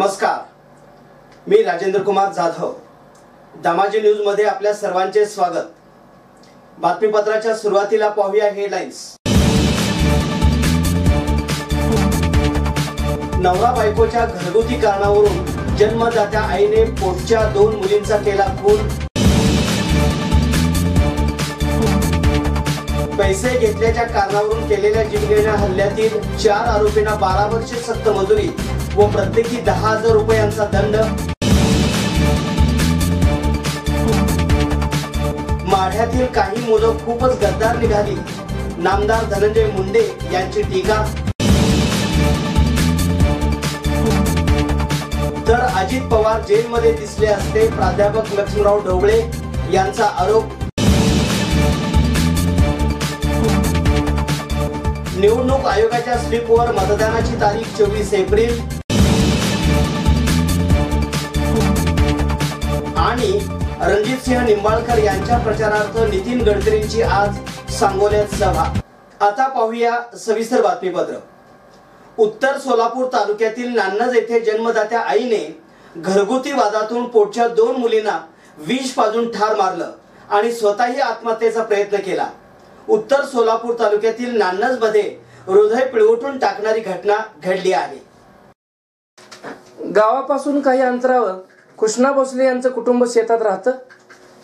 नमस्कार, मी राजेंद्र कुमार जाधव. दामाजी न्यूज मध्ये आपल्या सर्वांचे स्वागत. बातमीपत्राच्या सुरुवातीला पाहूया हेडलाईन्स. नवरा बायकोच्या घरगुती कारणावरून जन्मदात्या आईने पोटच्या 2 मुलींचा केला खून. पैसे घेतल्याच्या कारणावरून केलेल्या जीवघेण्या हल्ल्यातील 4 आरोपींना 12 वर्षे सक्त मजुरी व प्रत्येकी 10,000 रुपयांचा दंड. माढ्यातील काही मुलं खूपच गद्दार निघाली, नामदार धनंजय मुंडे यांची टीका. तर अजित पवार जेलमध्ये दिसले असते, प्राध्यापक लक्ष्मणराव ढोबळे यांचा आरोप. निवडणूक आयोगाच्या स्लिपवर मतदानाची तारीख 24 एप्रिल. आणि रणजितसिंह निंबाळकर यांच्या प्रचारार्थ नितीन गडकरींची आज सांगोल्यात सभा. आता पाहूया सविस्तर बातमीपत्र. उत्तर सोलापूर तालुक्यातील नान्नज येथे जन्मदात्या आईने घरगुती वादातून पोटच्या 2 मुलींना विष पाजून ठार मारलं आणि स्वतःही आत्महत्येचा प्रयत्न केला. उत्तर सोलापूर तालुक्यातील नान्नज मध्ये हृदय पिळवटून टाकणारी घटना घडली आहे. गावापासून काही अंतरावर कृष्णा भोसले यांचं कुटुंब शेतात राहतं.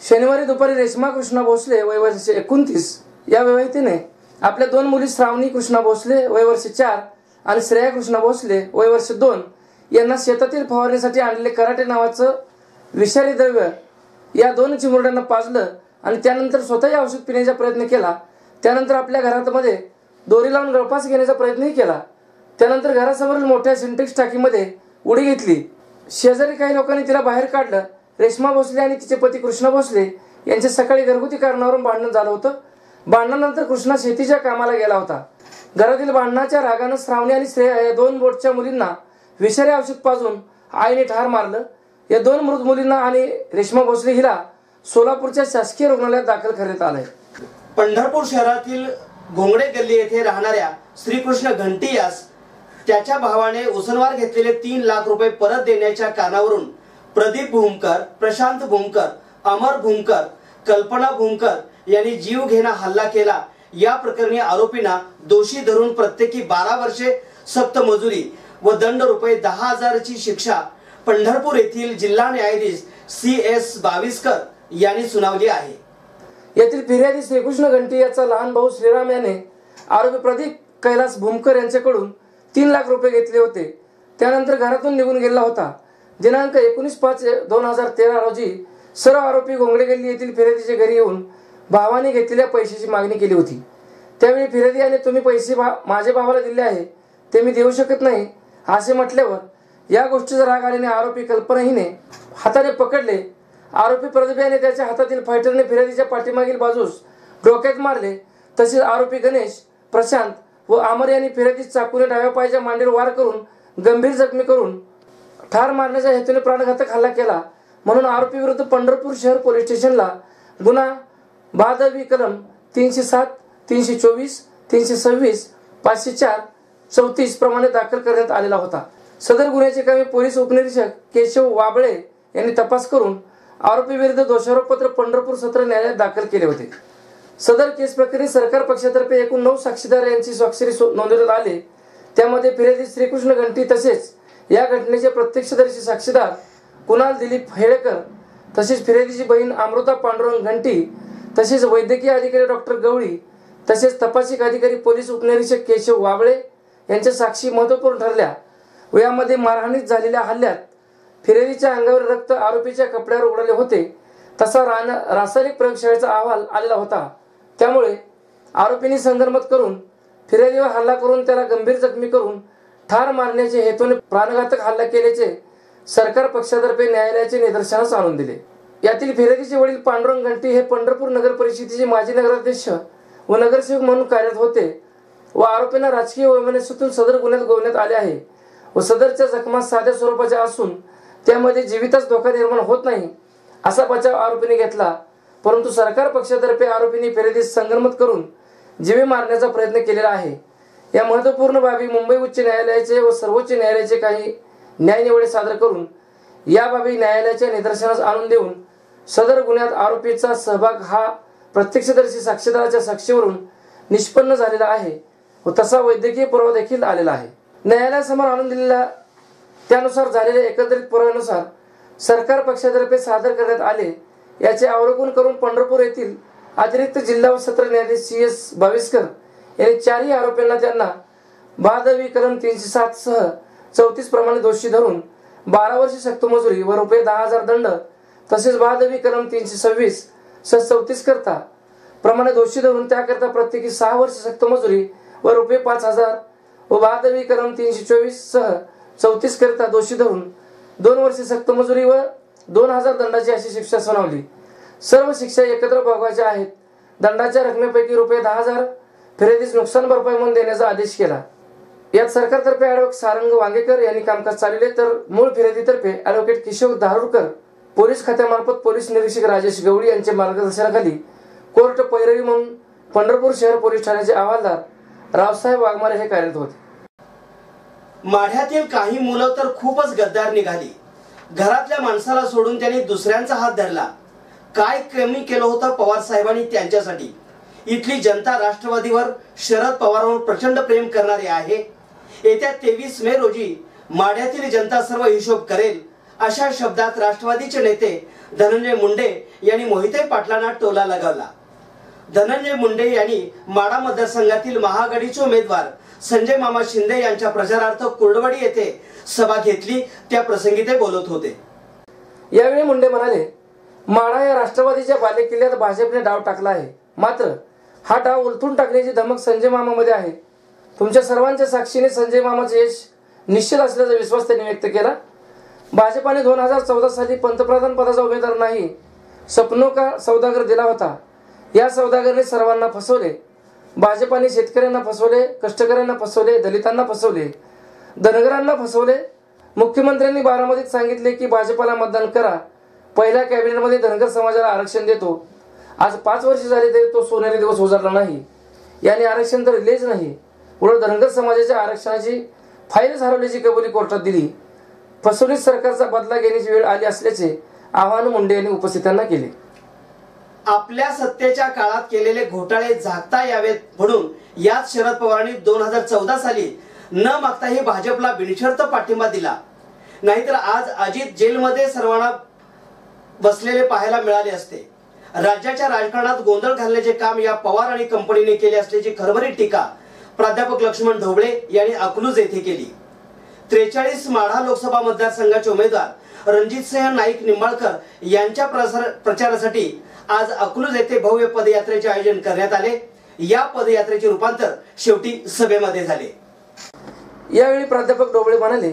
शनिवारी दुपारी रेश्मा कृष्णा भोसले वय वर्ष 29 या विवाहितेने आपल्या 2 मुली श्रावणी कृष्णा भोसले वय वर्ष 4 आणि श्रेया कृष्णा भोसले वय वर्ष 2 यांना शेतातील फवारणीसाठी आणलेले कराटे नावाचं विषारी द्रव्य या 2 चिमुरड्यांना पाजलं आणि त्यानंतर स्वतःही औषध पिण्याचा प्रयत्न केला. त्यानंतर आपल्या घरामध्ये दोरी लावून गळफास घेण्याचा प्रयत्नही केला. त्यानंतर घरासमोरील मोठ्या सिंटेक्स टाकीमध्ये उडी घेतली. शेजारी काही लोकांनी तिला बाहेर काढलं. रेश्मा भोसले आणि तिचे पती कृष्णा भोसले यांचे सकाळी घरगुती कारणावरून भांडण झालं होतं. भांडणानंतर कृष्णा शेतीच्या कामाला गेला होता. घरातील भांडणाच्या रागानं श्रावणी आणि श्रेया या 2 बोटच्या मुलींना विषारी औषध पाजून आईने ठार मारलं. या 2 मृत मुलींना आणि रेश्मा भोसले हिला सोलापूरच्या शासकीय रुग्णालयात दाखल करण्यात आलंय. पंढरपूर शहरातील घोंगडे गल्ली येथे राहणाऱ्या श्रीकृष्ण घंटी यास त्याच्या भावाने उसनवार घेतलेले 3 लाख रुपये परत देण्याच्या कारणावरून प्रदीप भूमकर, प्रशांत भूमकर, अमर भूमकर, कल्पना भूमकर यांनी जीवघेणा हल्ला केला. या प्रकरणी आरोपींना दोषी धरून प्रत्येकी 12 वर्षे सक्त मजुरी व दंड रुपये 10,000 ची शिक्षा पंढरपूर येथील जिल्हा न्यायाधीश CS बाविस्कर यांनी सुनावली आहे. येथील फिर्यादी श्रीकृष्ण घंटी याचा लहान भाऊ श्रीराम याने आरोपी प्रदीप कैलास भूमकर यांच्याकडून 3 लाख रुपये घेतले होते. त्यानंतर घरातून निघून गेला होता. दिनांक 19/5/2013 रोजी सर्व आरोपी घोंगडे गल्ली येथील फिर्यादीच्या घरी येऊन भावाने घेतलेल्या पैशाची मागणी केली होती. त्यावेळी फिर्यादी याने तुम्ही पैसे माझ्या भावाला दिले आहे ते मी देऊ शकत नाही असे म्हटल्यावर या गोष्टीचा राग आल्याने आरोपी कल्पना हिने हाताने पकडले. आरोपी प्रदीप याने त्याच्या हातातील फायटरने फिर्यादीच्या पाठीमागील बाजूस डोक्यात मारले. तसेच आरोपी गणेश, प्रशांत व अमर यांनी फिर्यादी चाकूने डाव्या पायाच्या मांडीवर वार करून गंभीर जखमी करून ठार मारण्याच्या हेतूने प्राणघातक हल्ला केला. म्हणून आरोपी विरुद्ध पंढरपूर शहर पोलीस स्टेशनला गुन्हा भादवी कलम 307, 324, 326, 504, 34 प्रमाणे दाखल करण्यात आलेला होता. सदर गुन्ह्याचे कामे पोलीस उपनिरीक्षक केशव वाबळे यांनी तपास करून आरोपी विरुद्ध दोषारोपपत्र पंढरपूर सत्र न्यायालयात दाखल केले होते. सदर केस प्रकरणी सरकार पक्षातर्फे एकूण 9 साक्षीदार यांची स्वाक्षरी नोंदवण्यात आले. त्यामध्ये फिर्यादी श्रीकृष्ण घंटी तसेच या घटनेचे प्रत्यक्षदर्शी साक्षीदार कुणाल दिलीप हेळेकर, तसेच फिर्यादीची बहीण अमृता पांडुरंग घंटी, तसेच वैद्यकीय अधिकारी डॉक्टर गवळी, तसेच तपासिक अधिकारी पोलीस उपनिरीक्षक केशव वाबळे यांच्या साक्षी महत्त्वपूर्ण ठरल्या. व यामध्ये मारहाणीत झालेल्या हल्ल्यात फिर्यादीच्या अंगावर रक्त आरोपीच्या कपड्यावर उडाले होते तसा रासायनिक प्रयोगशाळेचा अहवाल आलेला होता. त्यामुळे आरोपींनी संगनमत करून फिर्यादीवर हल्ला करून त्याला गंभीर जखमी करून ठार मारण्याचे हेतूने प्राणघातक हल्ला केल्याचे सरकार पक्षातर्फे न्यायालयाचे निदर्शनास आणून दिले. यातील फिर्यादीचे वडील पांडुरंग घंटी हे पंढरपूर नगर परिषदेचे माजी नगराध्यक्ष व नगरसेवक म्हणून कार्यरत होते व आरोपींना राजकीय वैमनस्यातून सदर गुन्ह्यात गोवण्यात आले आहे व सदरच्या जखमा साध्या स्वरूपाच्या असून त्यामध्ये जीवितच धोका निर्माण होत नाही असा बचाव आरोपीने घेतला. परंतु सरकार पक्षातर्फे आरोपींनी फिर्यादीस संगनमत करून जीवे मारण्याचा प्रयत्न केलेला आहे. या महत्त्वपूर्ण बाबी मुंबई उच्च न्यायालयाचे व सर्वोच्च न्यायालयाचे काही न्यायनिवाडे सादर करून या बाबी न्यायालयाच्या निदर्शनास आणून देऊन सदर गुन्ह्यात आरोपीचा सहभाग हा प्रत्यक्षदर्शी साक्षीदाराच्या साक्षीवरून निष्पन्न झालेला आहे व तसा वैद्यकीय पुरावा देखील आलेला आहे. न्यायालयासमोर आणून दिलेल्या त्यानुसार झालेल्या एकत्रित पुराव्यानुसार सरकार पक्षातर्फे सादर करण्यात आले याचे अवलोकन करून पंढरपूर येथील अतिरिक्त जिल्हा व सत्र न्यायाधीश CS भाविस्कर यांनी चारही आरोपींना त्यांना भादवी कलम 307 सह 34 प्रमाणे दोषी धरून 12 वर्षे सक्तमजुरी व रुपये 10,000 दंड तसेच भादवी कलम 326 सह 34 करता प्रमाणे दोषी धरून त्याकरता प्रत्येकी 6 वर्षे सक्तमजुरी व रुपये 5,000 व भादवी कलम 324 सह 34 करता दोषी धरून 2 वर्षे सक्तमजुरी व 2,000 दंडाची अशी शिक्षा सुनावली. सर्व शिक्षा एकत्र भोगायच्या आहेत. दंडाच्या रकमेपैकी रुपये 10,000 फिर्यादीस नुकसान भरपाई म्हणून देण्याचा आदेश केला. यात सरकारतर्फे ॲडव्होकेट सारंग वांगेकर यांनी कामकाज चालविले तर मूळ फिर्यादीतर्फे ॲडव्होकेट किशोर धारूरकर, पोलीस खात्यामार्फत पोलीस निरीक्षक राजेश गवळी यांच्या मार्गदर्शनाखाली कोर्ट पैरवी म्हणून पंढरपूर शहर पोलीस ठाण्याचे हवालदार रावसाहेब वाघमारे हे कार्यरत होते. माढ्यातील काही मुलं तर खूपच गद्दार निघाली. घरातल्या माणसाला सोडून त्यांनी दुसऱ्यांचा हात धरला. काय कमी केलं होतं पवार साहेबांनी त्यांच्यासाठी. इथली जनता राष्ट्रवादीवर, शरद पवारांवर प्रचंड प्रेम करणारी आहे. येत्या 23 मे रोजी माढ्यातील जनता सर्व हिशोब करेल अशा शब्दात राष्ट्रवादीचे नेते धनंजय मुंडे यांनी मोहिते पाटलांना टोला लगावला. धनंजय मुंडे यांनी माढा मतदारसंघातील महाआघाडीचे उमेदवार संजय मामा शिंदे यांच्या प्रचारार्थ कुर्डवाडी येथे सभा घेतली. त्या प्रसंगी ते बोलत होते. यावेळी मुंडे म्हणाले, माढा या राष्ट्रवादीच्या बालेकिल्ल्यात भाजपने डाव टाकला आहे. मात्र हा डाव उलथून टाकण्याची धमक संजय मामामध्ये आहे. तुमच्या सर्वांच्या साक्षीने संजय मामाचे यश निश्चित असल्याचा विश्वास त्यांनी व्यक्त केला. भाजपाने 2014 साली पंतप्रधान पदाचा उमेदवार नाही, सपनो का सौदागर दिला होता. या सौदागरने सर्वांना फसवले. भाजपाने शेतकऱ्यांना फसवले, कष्टकऱ्यांना फसवले, दलितांना फसवले, धनगरांना फसवले. मुख्यमंत्र्यांनी बारामतीत सांगितले की भाजपाला मतदान करा, पहिल्या कॅबिनेटमध्ये धनगर समाजाला आरक्षण देतो. आज 5 वर्ष झाले तरी तो सोनेरी दिवस उजाडला नाही. याने आरक्षण तर दिलेच नाही, उलट धनगर समाजाच्या आरक्षणाची फाईलच हरवल्याची कबुली कोर्टात दिली. फसवणूक सरकारचा बदला घेण्याची वेळ आली असल्याचे आवाहन मुंडे यांनी उपस्थितांना केले. आपल्या सत्तेच्या काळात केलेले घोटाळे झाकता यावेत म्हणून याच शरद पवारांनी 2014 साली न मागताही भाजपला बिनशर्त पाठिंबा दिला. नाहीतर आज अजित जेलमध्ये सर्वांना बसलेले पाहायला मिळाले असते. राज्याच्या राजकारणात गोंधळ घालण्याचे काम या पवार आणि कंपनीने केले असल्याची खरबरीत टीका प्राध्यापक लक्ष्मण ढोबळे यांनी अकलूज येथे केली. 43 माढा लोकसभा मतदारसंघाचे उमेदवार रणजितसिंह नाईक निंबाळकर यांच्या प्रचारासाठी आज अकलूज येथे भव्य पदयात्रेचे आयोजन करण्यात आले. या पदयात्रेचे रूपांतर शेवटी सभेमध्ये झाले. यावेळी प्राध्यापक ढोबळे म्हणाले,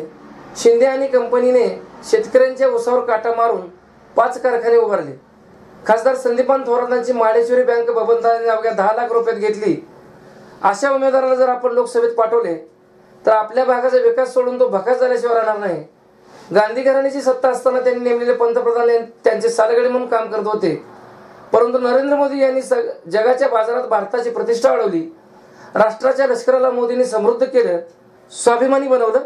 शिंदे आणि कंपनीने शेतकऱ्यांच्या उसावर काटा मारून 5 कारखाने उभारले. खासदार संदीपान थोरातांची माडेश्वरी बँक बबनदारांनी अवघ्या 10 लाख रुपयात घेतली. अशा उमेदवाराला जर आपण लोकसभेत पाठवले तर आपल्या भागाचा विकास सोडून तो भकास झाल्याशिवाय राहणार नाही. गांधी घराण्याची सत्ता असताना त्यांनी नेमलेले पंतप्रधान त्यांचे सालगडी म्हणून काम करत होते. परंतु नरेंद्र मोदी यांनी जगाच्या बाजारात भारताची प्रतिष्ठा वाढवली. राष्ट्राच्या लष्कराला मोदींनी समृद्ध केलं, स्वाभिमानी बनवलं.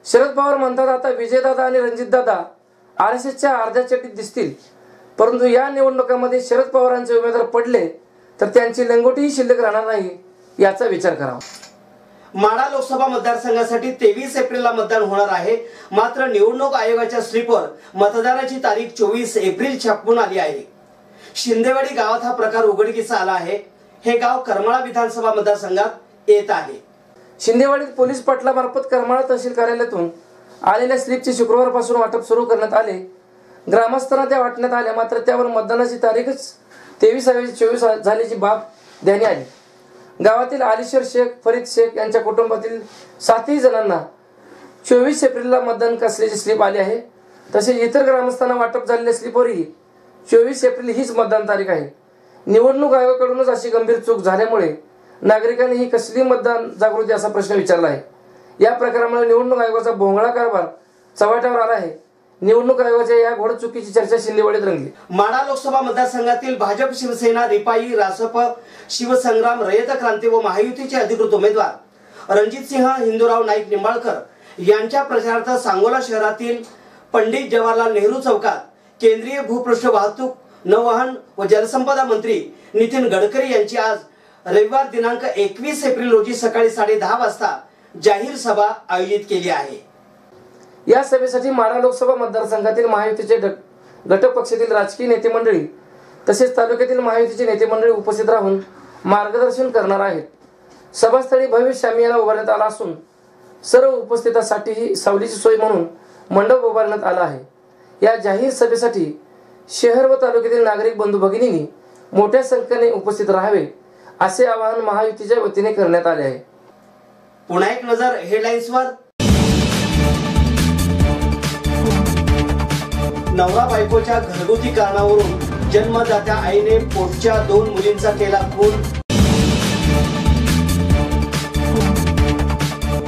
शरद पवार म्हणतात आता विजयदादा आणि रणजितदादा RSSच्या अर्ध्या चटीत दिसतील. परंतु या निवडणुकांमध्ये शरद पवारांचे उमेदवार पडले तर त्यांची लंगोटीही शिल्लक राहणार नाही, याचा विचार करावा. माढा लोकसभा मतदारसंघासाठी 23 एप्रिलला मतदान होणार आहे. मात्र निवडणूक आयोगाच्या स्लिपवर मतदानाची तारीख 24 एप्रिल छापून आली आहे. शिंदेवाडी गावात हा प्रकार उघडकीस आला आहे. हे गाव करमाळा विधानसभा मतदारसंघात येत आहे. शिंदेवाडीत पोलीस पाटलामार्फत करमाळा तहसील कार्यालयातून आलेल्या स्लिपचे शुक्रवारपासून वाटप सुरू करण्यात आले. ग्रामस्थांना त्या वाटण्यात आल्या. मात्र त्यावर मतदानाची तारीखच 23/24 झाल्याची बाब ध्यानी आली. गावातील आलिशर शेख, फरीद शेख यांच्या कुटुंबातील 7ही जणांना 24 एप्रिलला मतदान असल्याची स्लिप आली आहे. तसेच इतर ग्रामस्थांना वाटप झालेल्या स्लिपवरही 24 एप्रिल हीच मतदान तारीख आहे. निवडणूक आयोगाकडूनच अशी गंभीर चूक झाल्यामुळे नागरिकांनी ही कसली मतदान जागृती असा प्रश्न विचारला आहे. या प्रकारामुळे निवडणूक आयोगाचा भोंगळा कारभार चव्हाट्यावर आला आहे. निवडणूक आयोगाच्या या घोड चुकीची चर्चा शिंदेवाडीत रंगली. माढा लोकसभा मतदारसंघातील भाजप, शिवसेना, रिपाई, रासप, शिवसंग्राम, रयत क्रांती व महायुतीचे अधिकृत उमेदवार रणजितसिंह हिंदूराव नाईक निंबाळकर यांच्या प्रचारार्थ सांगोला शहरातील पंडित जवाहरलाल नेहरू चौकात केंद्रीय भूपृष्ठ वाहतूक, नौवहन व जलसंपदा मंत्री नितीन गडकरी यांची आज रविवार दिनांक 21 एप्रिल रोजी सकाळी 10:30 वाजता जाहीर सभा आयोजित केली आहे। या सभेसाठी माढा लोकसभा मतदारसंघातील महायुतीचे घटक पक्षातील राजकीय नेते मंडळी तसेच तालुक्यातील महायुतीचे नेते मंडळी उपस्थित राहून मार्गदर्शन करणार आहेत। सभास्थळी भव्य शामियाना उभारण्यात आला असून सर्व उपस्थितांसाठी सावलीची सोय म्हणून मंडप उभारण्यात आला आहे। या जाहीर सभेसाठी शहर व तालुक्यातील नागरिक बंधू भगिनींनी मोठ्या संख्येने उपस्थित राहावे असे आवाहन महायुतीच्या वतीने करण्यात आले आहे। पुन्हा एक नजर हेडलाईन्सवर। नवरा बायकोच्या घरगुती कारणावरून जन्मदात्या आईने पोटच्या 2 मुलींचा केला खून।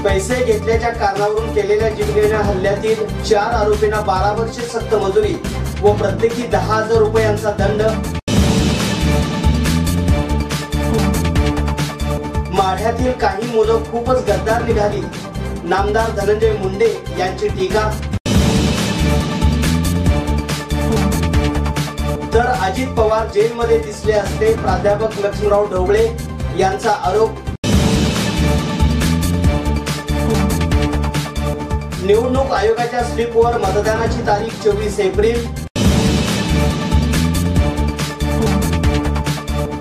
पैसे घेतल्याच्या कारणावरून केलेल्या जीवघेण्या हल्ल्यातील 4 आरोपींना 12 वर्षे सक्त मजुरी व प्रत्येकी 10,000 रुपयांचा दंड। माढ्यातील काही मुलं खूपच गद्दार निघाली, नामदार धनंजय मुंडे यांची टीका। तर अजित पवार जेलमध्ये दिसले असते, प्राध्यापक लक्ष्मणराव ढोबळे यांचा आरोप। निवडणूक आयोगाच्या स्लिपवर मतदानाची तारीख 24 एप्रिल।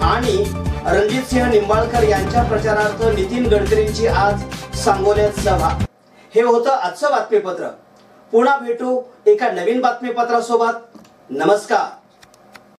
आणि रणजितसिंह निंबाळकर यांच्या प्रचारार्थ नितीन गडकरींची आज सांगोल्यात सभा। हे होतं आजचं बातमीपत्र। पुन्हा भेटू एका नवीन बातमीपत्रासोबत। नमस्कार।